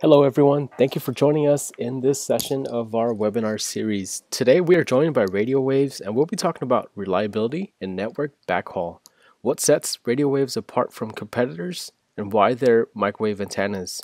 Hello, everyone. Thank you for joining us in this session of our webinar series. Today, we are joined by RadioWaves, and we'll be talking about reliability and network backhaul. What sets RadioWaves apart from competitors, and why they're microwave antennas.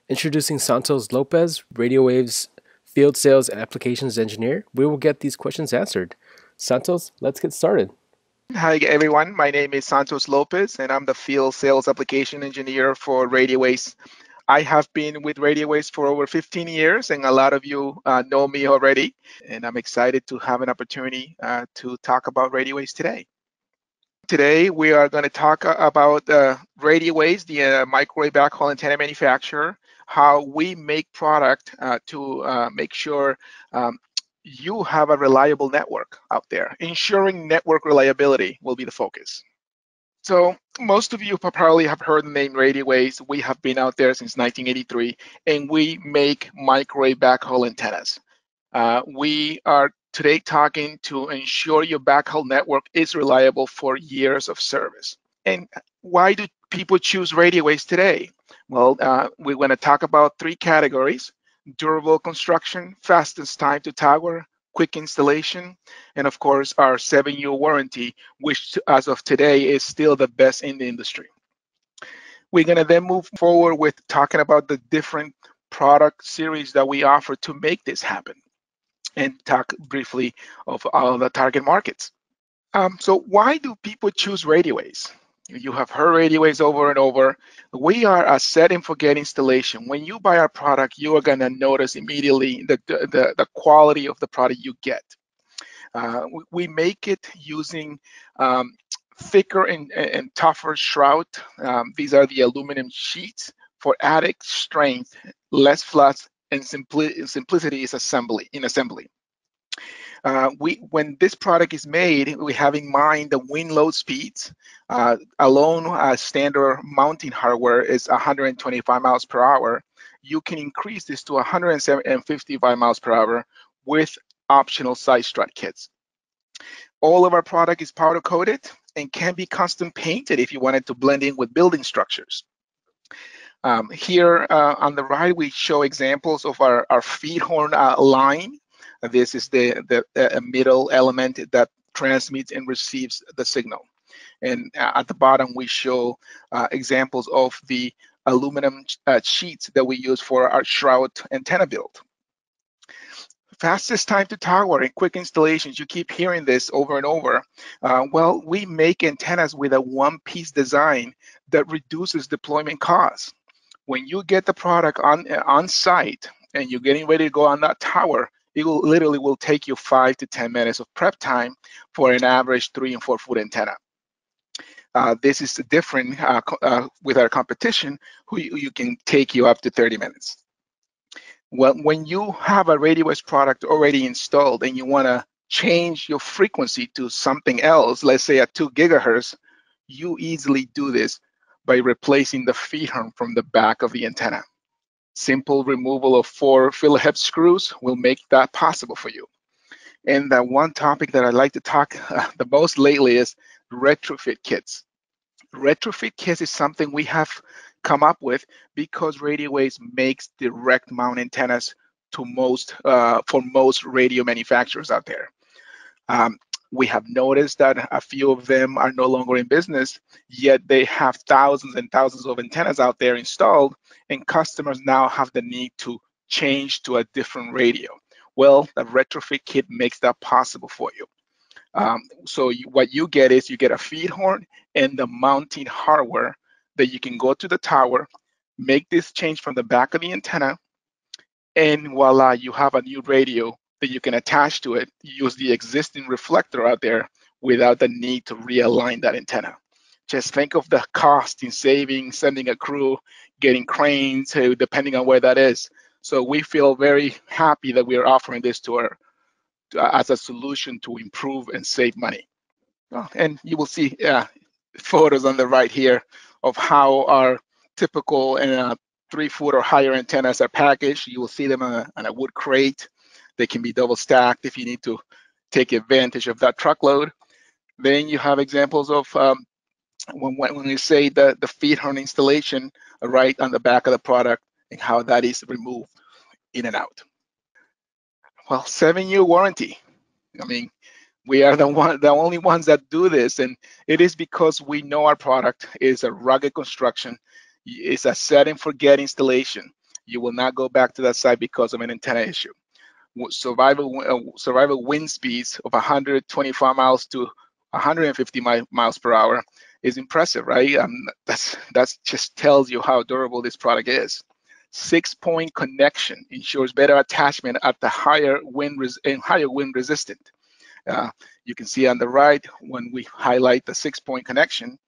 Introducing Santos Lopez, RadioWaves field sales and applications engineer. We will get these questions answered. Santos, let's get started. Hi, everyone. My name is Santos Lopez, and I'm the field sales application engineer for RadioWaves. I have been with RadioWaves for over 15 years, and a lot of you know me already. And I'm excited to have an opportunity to talk about RadioWaves today. Today, we are going to talk about RadioWaves, the microwave backhaul antenna manufacturer, how we make product to make sure you have a reliable network out there. Ensuring network reliability will be the focus. So most of you probably have heard the name RadioWaves. We have been out there since 1983, and we make microwave backhaul antennas. We are today talking to ensure your backhaul network is reliable for years of service. And why do people choose RadioWaves today? Well, we're going to talk about three categories: durable construction, fastest time to tower, quick installation, and of course, our 7-year warranty, which as of today is still the best in the industry. We're going to then move forward with talking about the different product series that we offer to make this happen, and talk briefly of all the target markets. So why do people choose RadioWaves? You have heard RadioWaves over and over. We are a set and forget installation. When you buy our product, you are going to notice immediately the quality of the product you get. We make it using thicker and tougher shroud. These are the aluminum sheets for added strength, less flux, and simplicity is in assembly. When this product is made, we have in mind the wind load speeds. Alone, standard mounting hardware is 125 miles per hour. You can increase this to 155 miles per hour with optional side strut kits. All of our product is powder coated and can be custom painted if you wanted to blend in with building structures. Here on the right, we show examples of our feed horn line. This is the middle element that transmits and receives the signal. And at the bottom, we show examples of the aluminum sheets that we use for our shroud antenna build. Fastest time to tower and quick installations. You keep hearing this over and over. Well, we make antennas with a one-piece design that reduces deployment costs. When you get the product on site and you're getting ready to go on that tower, it literally will take you 5 to 10 minutes of prep time for an average 3 and 4 foot antenna. This is different with our competition, who you can take you up to 30 minutes. Well, when you have a RadioWaves product already installed and you want to change your frequency to something else, let's say at 2 gigahertz, you easily do this by replacing the feed horn from the back of the antenna. Simple removal of 4 Phillips screws will make that possible for you. And the one topic that I like to talk the most lately is retrofit kits. Retrofit kits is something we have come up with because RadioWaves makes direct mount antennas to for most radio manufacturers out there. We have noticed that a few of them are no longer in business, yet they have thousands and thousands of antennas out there installed, and customers now have the need to change to a different radio. Well, the retrofit kit makes that possible for you. What you get is you get a feed horn and the mounting hardware that you can go to the tower, make this change from the back of the antenna, and voila, you have a new radio that you can attach to it, use the existing reflector out there without the need to realign that antenna. Just think of the cost in saving, sending a crew, getting cranes, depending on where that is. So we feel very happy that we are offering this as a solution to improve and save money. And you will see photos on the right here of how our typical 3 foot or higher antennas are packaged. You will see them on a wood crate. They can be double stacked if you need to take advantage of that truckload. Then you have examples of when we say the feed horn installation right on the back of the product, and how that is removed in and out. Well, 7-year warranty. I mean, we are the only ones that do this, and it is because we know our product is a rugged construction. It's a set and forget installation. You will not go back to that site because of an antenna issue. Survival wind speeds of 125 miles to 150 miles per hour is impressive, right? That's just tells you how durable this product is. 6-point connection ensures better attachment at the higher wind resistant. Uh, you can see on the right when we highlight the 6-point connection,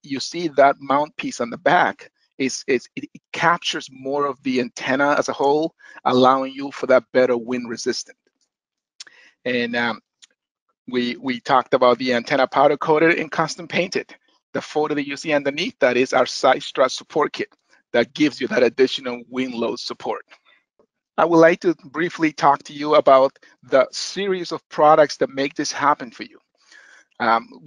you see that mount piece on the back it captures more of the antenna as a whole, allowing you for that better wind resistant. And we talked about the antenna powder coated and custom painted. The photo that you see underneath that is our side strut support kit that gives you that additional wind load support. I would like to briefly talk to you about the series of products that make this happen for you.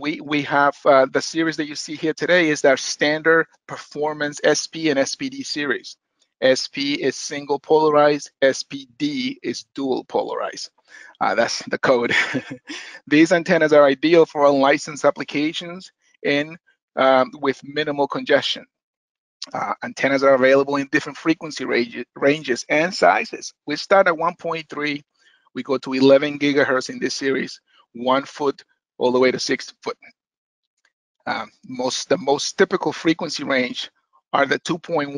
We have the series that you see here today is our standard performance SP and SPD series. SP is single polarized, SPD is dual polarized. That's the code. These antennas are ideal for unlicensed applications and with minimal congestion. Antennas are available in different frequency ranges and sizes. We start at 1.3, we go to 11 gigahertz in this series, 1 foot all the way to 6 foot. The most typical frequency range are the 2.1,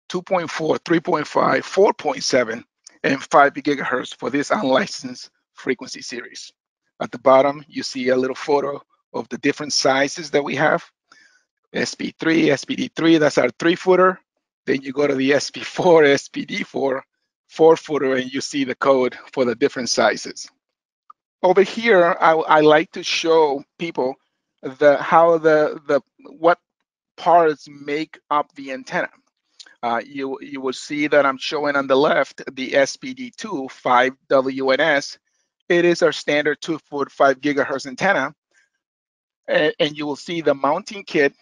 2.4, 3.5, 4.7, and 5 gigahertz for this unlicensed frequency series. At the bottom, you see a little photo of the different sizes that we have. SP3, SPD3, that's our 3-footer. Then you go to the SP4, SPD4, 4-footer, and you see the code for the different sizes. Over here, I like to show people what parts make up the antenna. You will see that I'm showing on the left the SPD2 5WNS. It is our standard 2-foot 5 gigahertz antenna, and you will see the mounting kit,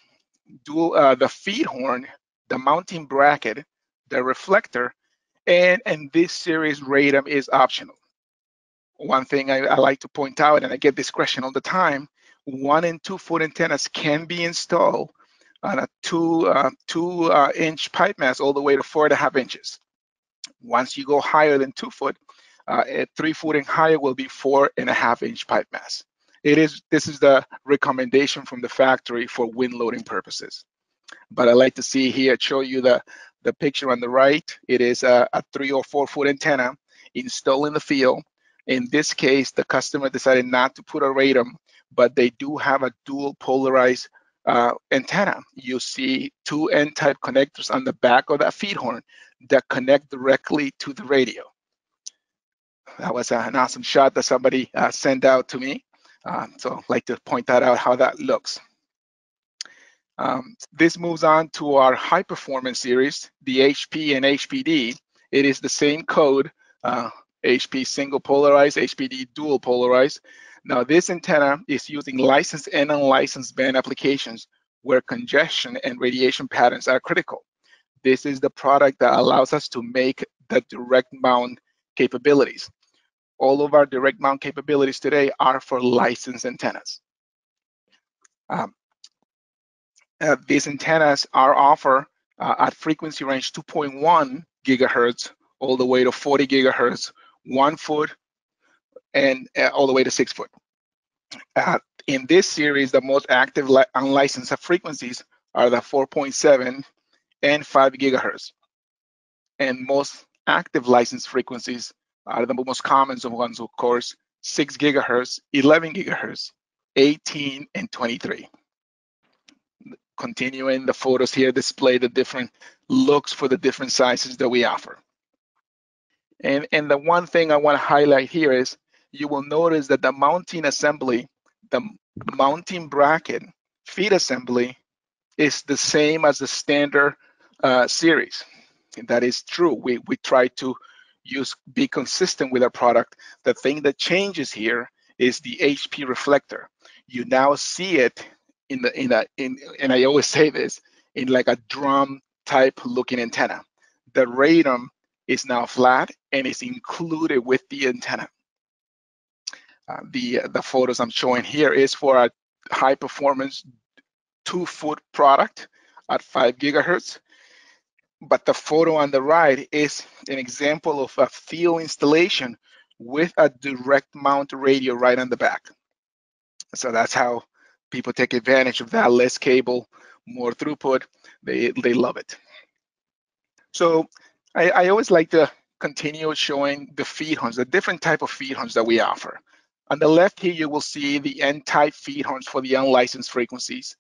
the feed horn, the mounting bracket, the reflector, and this series radome is optional. One thing I like to point out, and I get this question all the time, 1 and 2 foot antennas can be installed on a 2-inch pipe mast all the way to 4.5 inches. Once you go higher than 2 foot, at 3 foot and higher will be 4.5-inch pipe mast. This is the recommendation from the factory for wind loading purposes. But I like to see here, show you the picture on the right. It is a 3 or 4 foot antenna installed in the field. In this case, the customer decided not to put a radome, but they do have a dual polarized antenna. You see 2 N-type connectors on the back of that feed horn that connect directly to the radio. That was an awesome shot that somebody sent out to me. So I'd like to point that out, how that looks. This moves on to our high performance series, the HP and HPD. It is the same code, HP single polarized, HPD dual polarized. Now this antenna is using licensed and unlicensed band applications where congestion and radiation patterns are critical. This is the product that allows us to make the direct mount capabilities. All of our direct mount capabilities today are for licensed antennas. These antennas are offered at frequency range 2.1 gigahertz all the way to 40 gigahertz, 1 foot, and all the way to 6 foot. In this series, the most active unlicensed frequencies are the 4.7 and 5 gigahertz. And most active licensed frequencies are the most common ones, of course, 6 gigahertz, 11 gigahertz, 18, and 23. Continuing, the photos here display the different looks for the different sizes that we offer. And the one thing I want to highlight here is you will notice that the mounting assembly, the mounting bracket feed assembly is the same as the standard series. And that is true. We try to be consistent with our product. The thing that changes here is the HP reflector. You now see it and I always say this, in like a drum type looking antenna. the radome is now flat and is included with the antenna. The photos I'm showing here is for a high performance 2-foot product at 5 gigahertz. But the photo on the right is an example of a field installation with a direct mount radio right on the back. So that's how people take advantage of that. Less cable, more throughput. They love it. So I always like to continue showing the feed horns, the different type of feed horns that we offer. On the left here, you will see the N-type feed horns for the unlicensed frequencies.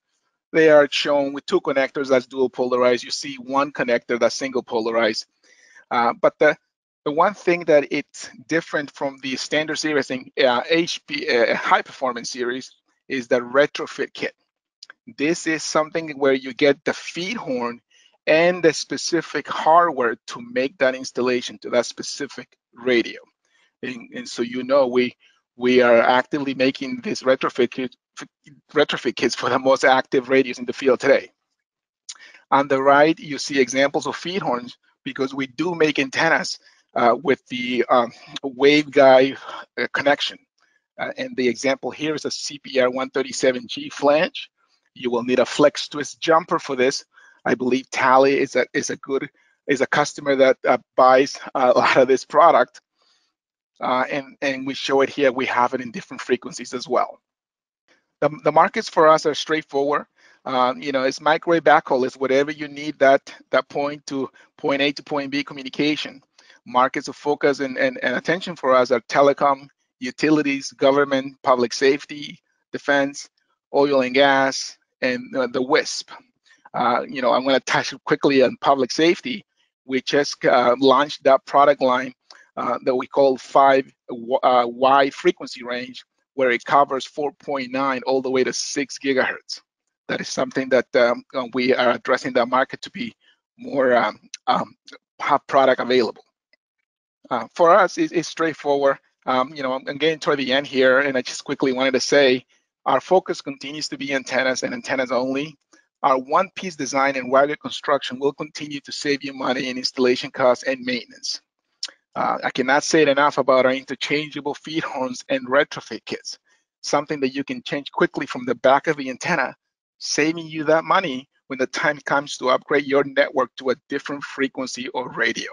They are shown with 2 connectors that's dual polarized. You see 1 connector that's single polarized. But the one thing that it's different from the standard series and high performance series is the retrofit kit. This is something where you get the feed horn and the specific hardware to make that installation to that specific radio. And so we are actively making this retrofit kits for the most active radios in the field today. On the right, you see examples of feed horns because we do make antennas with the waveguide connection. And the example here is a CPR 137G flange. You will need a flex twist jumper for this. I believe Tally is a customer that buys a lot of this product. And we show it here. We have it in different frequencies as well. The markets for us are straightforward. It's microwave backhaul. It's whatever you need that point to point A to point B communication. Markets of focus and attention for us are telecom, utilities, government, public safety, defense, oil and gas, and the WISP. I'm going to touch quickly on public safety. We just launched that product line that we call 5 wide frequency range, where it covers 4.9 all the way to 6 gigahertz. That is something that we are addressing the market to be more product available. For us, it's straightforward. I'm getting toward the end here, and I just quickly wanted to say our focus continues to be antennas and antennas only. Our one-piece design and wire construction will continue to save you money in installation costs and maintenance. I cannot say it enough about our interchangeable feed horns and retrofit kits, something that you can change quickly from the back of the antenna, saving you that money when the time comes to upgrade your network to a different frequency or radio.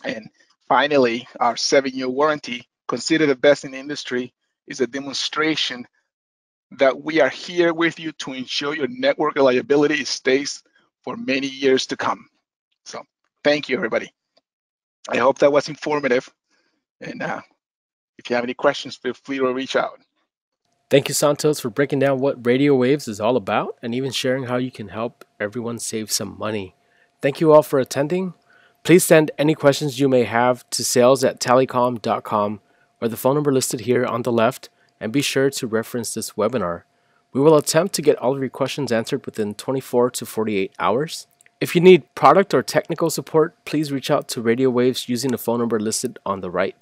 And finally, our 7-year warranty, considered the best in the industry, is a demonstration that we are here with you to ensure your network reliability stays for many years to come. So thank you, everybody. I hope that was informative. And if you have any questions, feel free to reach out. Thank you, Santos, for breaking down what RadioWaves is all about and even sharing how you can help everyone save some money. Thank you all for attending. Please send any questions you may have to sales@tallycom.com or the phone number listed here on the left, and be sure to reference this webinar. We will attempt to get all of your questions answered within 24 to 48 hours. If you need product or technical support, please reach out to RadioWaves using the phone number listed on the right.